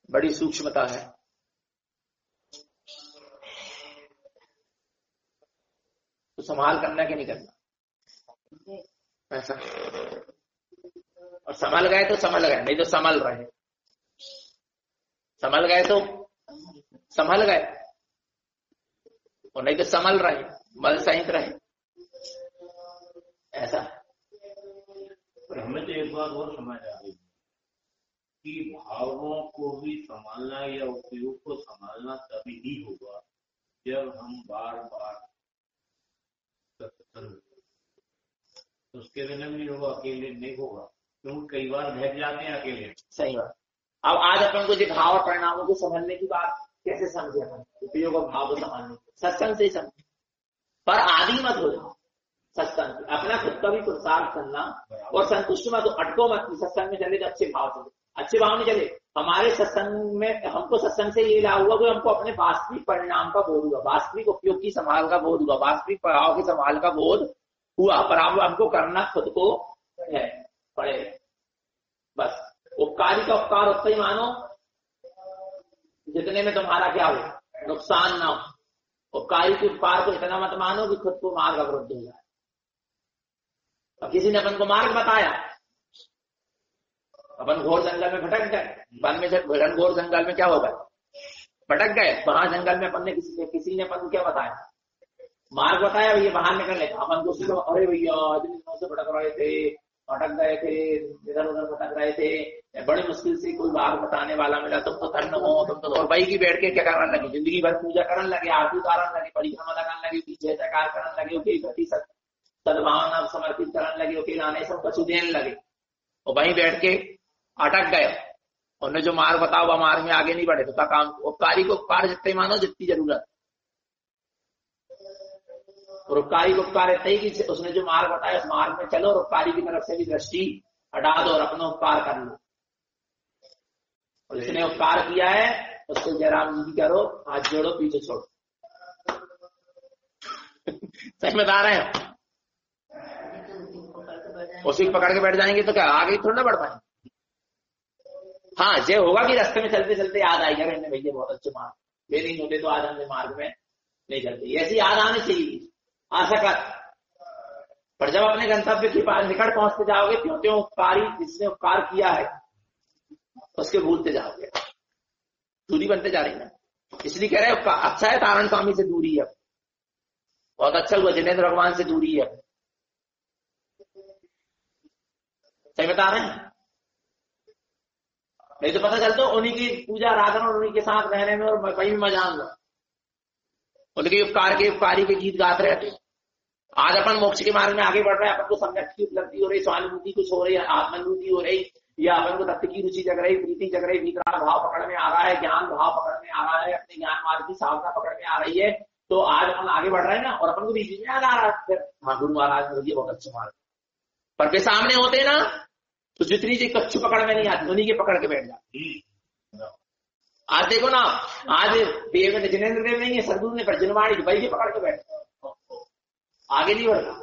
बड़ी सूक्ष्मता है। तो संभाल करना कि नहीं करना, ऐसा। और संभल गए तो संभल गए, नहीं तो संभल रहे, संभल गए तो संभल गए, और नहीं तो संभल रहे, बल सहित रहे, ऐसा। पर हमें तो एक बात और समझ आ रही है कि भावों को भी संभालना या उपयोग को संभालना तभी ही होगा जब हम बार बार सत्संग, उसके बिना भी होगा, अकेले नहीं होगा, क्योंकि कई बार बहक जाते हैं अकेले। सही बात। अब आज अपन को जो भाव और परिणामों को समझने की बात कैसे समझे अपन, उपयोग और भाव को समझने, सत्संग से ही समझे। पर आदि मत हो जाओ सत्संग, अपना खुद का भी पुरुषार्थ करना और संतुष्ट मत, अटको मत। सत्संग में चले तो अच्छे भाव चले, अच्छे भाव नहीं चले, हमारे सत्संग में हमको सत्संग से ये लाभ हुआ कि हमको अपने वास्तविक परिणाम का बोध हुआ, वास्तविक उपयोग की संभाल का बोध हुआ, वास्तविक प्रभाव की संभाल का बोध हुआ। पर अब हमको करना खुद को है पड़े, बस। उपकारी का उपकार उतना ही मानो जितने में तुम्हारा क्या हो, नुकसान ना हो। उपकारी के उपकार को इतना मत मानो कि खुद को मार्ग अवरुद्ध हो जाए। अब किसी ने अपन को मार्ग बताया, अपन घोर जंगल में भटक गए, वन में घोर जंगल में क्या हो गए, भटक गए। वहां जंगल में अपन ने किसी ने अपन को क्या बताया, मार्ग बताया, भैया बाहर निकल लेगा। अपन को अरे भैया इतने दिनों से भटक रहे थे, भटक गए थे, इधर उधर भटक रहे थे, बड़ी मुश्किल से कोई मार्ग बताने वाला मिला, तुम तो धन्य हो, तुम तो। और भाई की बैठ के क्या करने लगे, जिंदगी भर पूजा करने लगे, आरती उतारने लगे, परिक्रमा लगाने लगे, पीछे जयकार करने लगे, सद्भावना समर्पित करने लगे, ओके लाने सब कछु देने लगे, और वहीं बैठ के अटक गए। उन्होंने जो मार्ग बताओ वह मार्ग में आगे नहीं बढ़े, तो क्या काम। उपकारी को उपकार जितने मानो जितनी जरूरत, और उपकारी को उपकार इतना ही कि उसने जो मार्ग बताया उस मार्ग में चलो, और उपकारी की तरफ से भी दृष्टि हटा दो और अपना उपकार कर लो। और जिसने उपकार किया है उसको जयराम जी की करो, हाथ जोड़ो, पीछे छोड़ो। सच में बता रहे हैं, उसी को पकड़ के बैठ जाएंगे तो क्या आगे थोड़ा ना बढ़ पाएंगे। हाँ, ये होगा कि रास्ते में चलते चलते याद आएगा, भैया बहुत अच्छे मार्ग, वे नहीं होते तो आज हमने मार्ग में नहीं चलते, ऐसी याद आनी चाहिए, आशा कर। पर जब अपने गंतव्य के पास निकट पहुंचते जाओगे, त्यों त्यों उपकारी जिसने उपकार किया है उसके भूलते जाओगे, दूरी बनते जा रही है। इसलिए कह रहे हैं अच्छा है तारण स्वामी से दूरी है, बहुत अच्छा हुआ जिनेन्द्र भगवान से दूरी है। सही बता रहे हैं, नहीं तो पता चलता उन्हीं की पूजा आराधना और उन्हीं के साथ रहने में और वही में मजा आऊंगा, उनके उपकारी के गीत गाते रहते। आज अपन मोक्ष के मार्ग में आगे बढ़ रहे हैं, अपन को सम्यक की उपलब्धि हो रही, स्वानुभूति कुछ हो रही है, आत्मानुभूति हो रही, या अपन को तत्व की रुचि जग रही, प्रीति जग रही, भीतरा भाव पकड़ में आ रहा है, ज्ञान भाव पकड़ में आ रहा है, अपने ज्ञान मार्ग की साधना पकड़ में आ रही है, तो आज अपन आगे बढ़ रहे हैं ना, और अपन को बीच में याद आ रहा है फिर, हाँ गुरु महाराज ने ये बहुत अच्छा मार्ग, पर वे सामने होते ना तो जितनी जी कच्छु पकड़ में नहीं आती उन्हीं के पकड़ के बैठ जाती। आज देखो ना, आज देव जिनेन्द्र देव नहीं है, सदगुरु ने पर जिनवाड़ी भाई के पकड़ के बैठ, आगे नहीं बढ़ रहा,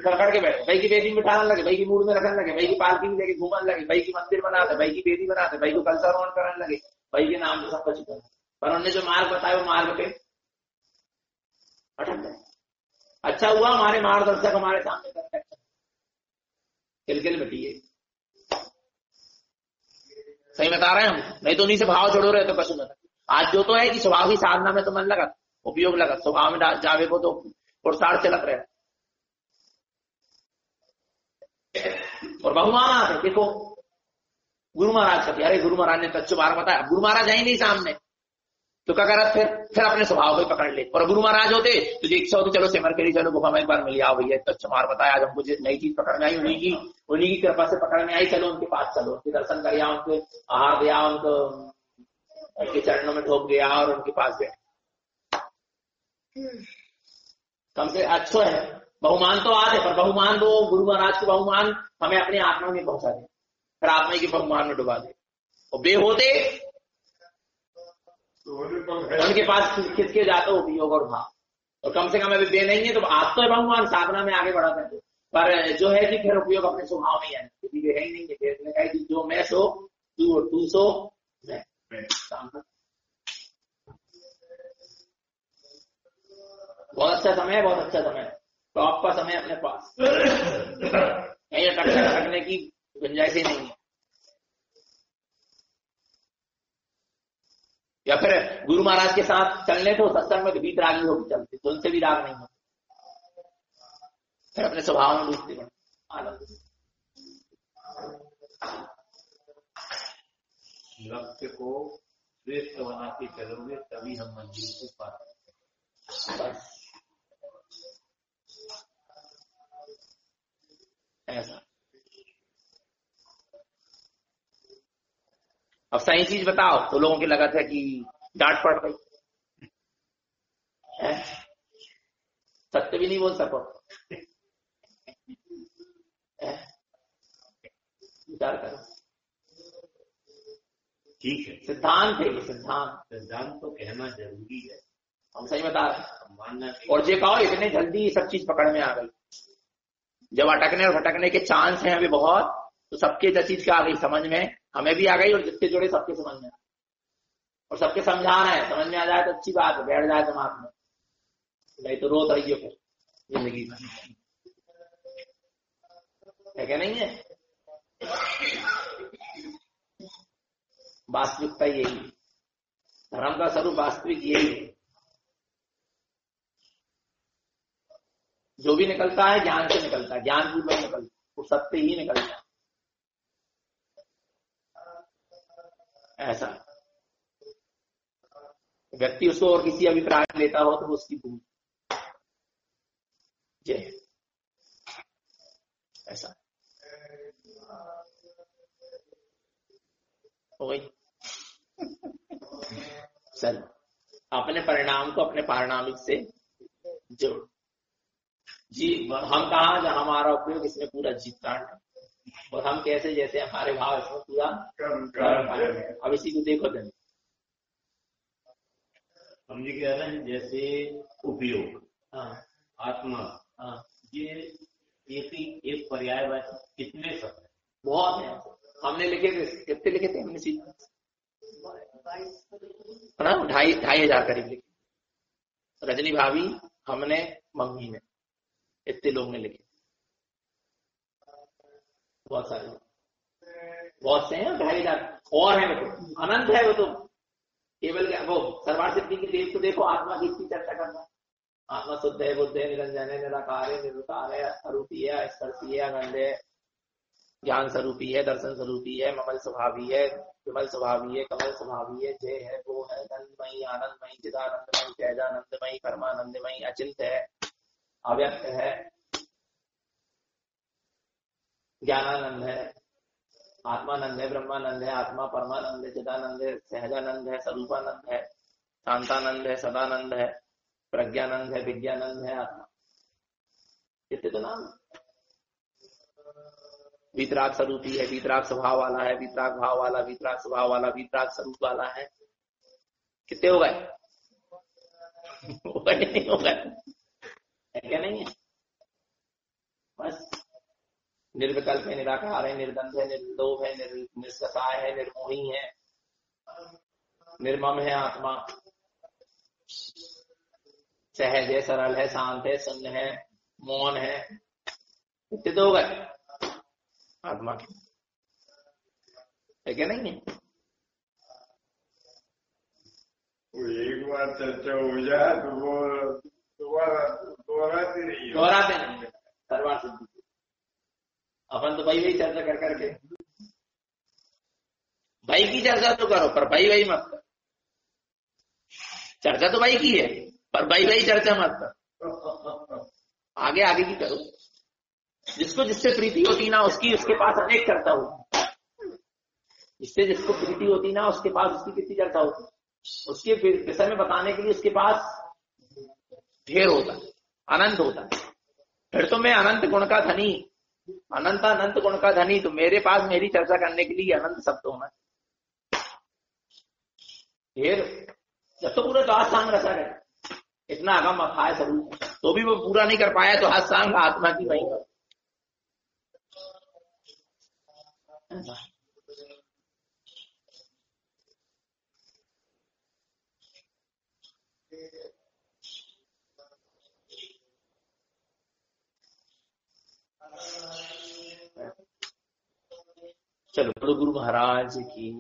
पकड़ के बैठे, भाई की बेटी में बिठाने लगे, भाई की मूड में रखने लगे, भाई की पालकी में लेके घूमने लगे, भाई की मंदिर बनाते, भाई की बेटी बनाते, भाई को कलशारोहण करने लगे, भाई के नाम से सब कुछ करना। पर उन्होंने जो मार्ग बताया वो मार्ग पे अटक गए। अच्छा हुआ हमारे मार्गदर्शक हमारे सामने करते, किलकिल बटिए, सही बता रहे हैं हम, नहीं तो उन्हीं से भाव छोड़ो रहे तो पशु में। आज जो तो है कि स्वभाव की साधना में तो मन लगा, उपयोग लगा, स्वभाव में जावे को तो पुरसार से लग रहे। और बहुमान आते देखो गुरु महाराज का, अरे गुरु महाराज ने तो अच्छे बार बताया, गुरु महाराज है ही नहीं सामने तो क्या करा, फिर अपने स्वभाव को पकड़ ले। और गुरु महाराज होते तो इच्छा होती चलो सिमर के लिए चलो गुफा में एक बार मिल आओ भैया, तो अच्छा मार बताया, आज हमको नई चीज पकड़ में आई, उन्हीं की कृपा से पकड़ में आई, चलो उनके पास चलो, उनके दर्शन कर आओ, उनके आहार दिया, उनके चरणों में ठोक गया और उनके पास गया। कम से अच्छो है, बहुमान तो आते, पर बहुमान दो गुरु महाराज के बहुमान हमें अपने आत्मा में पहुंचा दे, फिर आत्मा की बहुमान में डुबा दे। और बे होते उनके पास किसके जाते उपयोग और भाव, और कम से कम अभी बे नहीं है तो आज तो बहुमान साधना में आगे बढ़ा सकते, पर जो है कि फिर उपयोग अपने स्वभाव में है, क्योंकि वे है ही नहीं है, जो मैं सो तू सो मैं। बहुत अच्छा समय है, बहुत अच्छा समय है, तो आपका समय अपने पास कहीं अटकने की गुंजाइश ही नहीं है। या फिर गुरु महाराज के साथ चलने तो सत्संग में बीत रागी होगी चलती, तो उनसे भी राग नहीं होता, फिर अपने स्वभाव में डूबते बढ़े आनंद। लक्ष्य को श्रेष्ठ बना के चलोगे तभी हम मंजिल को पा सकते हैं। ऐसा अब सही चीज बताओ तो लोगों की लगत है कि डांट पड़ गई, सत्य भी नहीं बोल सको, विचार करो। ठीक है, सिद्धांत है ये, सिद्धांत तो कहना जरूरी है, हम सही बता रहे मानना। और ये कहो इतने जल्दी ये सब चीज पकड़ में आ गई, जब अटकने और भटकने के चांस हैं अभी बहुत, तो सबके चीज क्या आ गई समझ में, हमें भी आ गई और जिसके जुड़े सबके समझ में, और सबके समझा रहे हैं, समझ में आ जाए तो अच्छी बात है, बैठ जाए दिमाग में, नहीं तो रोत रही है फिर जिंदगी में, है क्या नहीं है। वास्तविकता यही, धर्म का स्वरूप वास्तविक यही है, जो भी निकलता है ज्ञान से निकलता है, ज्ञान पूर्वक निकलता है, वो सत्य ही निकलता है। ऐसा व्यक्ति उसको और किसी अभिप्राय लेता हो तो उसकी भूल जय, ऐसा हो गई। चल अपने परिणाम को अपने पारिणामिक से जोड़ जी, हम कहा जहां हमारा उपयोग इसमें पूरा जीता है, और हम कैसे जैसे हमारे भाव इसमें पूरा कर। अब इसी को देखो दिन हम ये कह रहे हैं जैसे उपयोग, आत्मा, ये एक पर्यायवाची कितने शब्द है, बहुत है, हमने लिखे थे, कितने लिखे थे हमने सीखा ना, 2,500 करीब लिखे, रजनी भाभी हमने मम्मी ने, इतने लोग ने लिखे, बहुत सारे, बहुत से हैं 2,500 और है, वो अनंत है, वो तो केवल वो सर्वार सिद्धि की देव को देखो, आत्मा की इतनी चर्चा करना, आत्मा शुद्ध है, बुद्ध है, निरंजन है, निराकार है, निर्विकार है, अरूपी है, स्पर्शी है, आनंद है, ज्ञान स्वरूपी है, दर्शन स्वरूपी है, ममल स्वभावी है, विमल स्वभावी है, कमल स्वभावी है, जय है, वो है, नंदमयी, आनंदमयी, चिदानंदमयी, सहजानंदमयी, परमानंदमयी, अचिंत है, अव्यक्त है, ज्ञानानंद है, आत्मानंद है, ब्रह्मानंद है, आत्मा परमानंद है, चिदानंद है, सहजानंद है, स्वरूपानंद है, शांतानंद है, सदानंद है, प्रज्ञानंद है, विज्ञानंद है, आत्मा। कितने तो नाम। वीतराग स्वरूपी है, वीतराग स्वभाव वाला है, वीतराग भाव वाला, वीतराग स्वभाव वाला, वीतराग स्वरूप वाला है। कितने हो गए? हो गए नहीं हो गए? है क्या नहीं है? बस निर्विकल्प है, निराकार है, निर्द्वंद है, निर्लोभ है, निष्कषाय है, निर्मोही है, निर्मम है आत्मा, सहज है, सरल है, शांत है, शून्य है, मौन है। कितने तो हो गए आत्मा के? है क्या नहीं है? एक बार चर्चा हो जाए तो वो दोहराते नहीं सर्वार सिद्धि। अपन तो भाई चर्चा कर करके भाई की चर्चा तो करो, पर भाई मत कर। चर्चा तो भाई की है, पर भाई चर्चा मत कर। आगे आगे की करो। जिसको जिससे प्रीति होती ना उसकी उसके पास अनेक चर्चा होती। जिससे जिसको प्रीति होती ना उसके पास उसकी कितनी चर्चा होती। उसके विषय में बताने के लिए उसके पास ढेर होता है, अनंत होता है। फिर तो मैं अनंत गुण का धनी, अनंत गुण का धनी, तो मेरे पास मेरी चर्चा करने के लिए अनंत शब्द होना ढेर। जब तो पूरा तो हाथ सांग रचा है, इतना अगम अथाय स्वरूप, तो भी वो पूरा नहीं कर पाया तो हाथ सांग आत्मा की वही कर। चलो गुरु महाराज की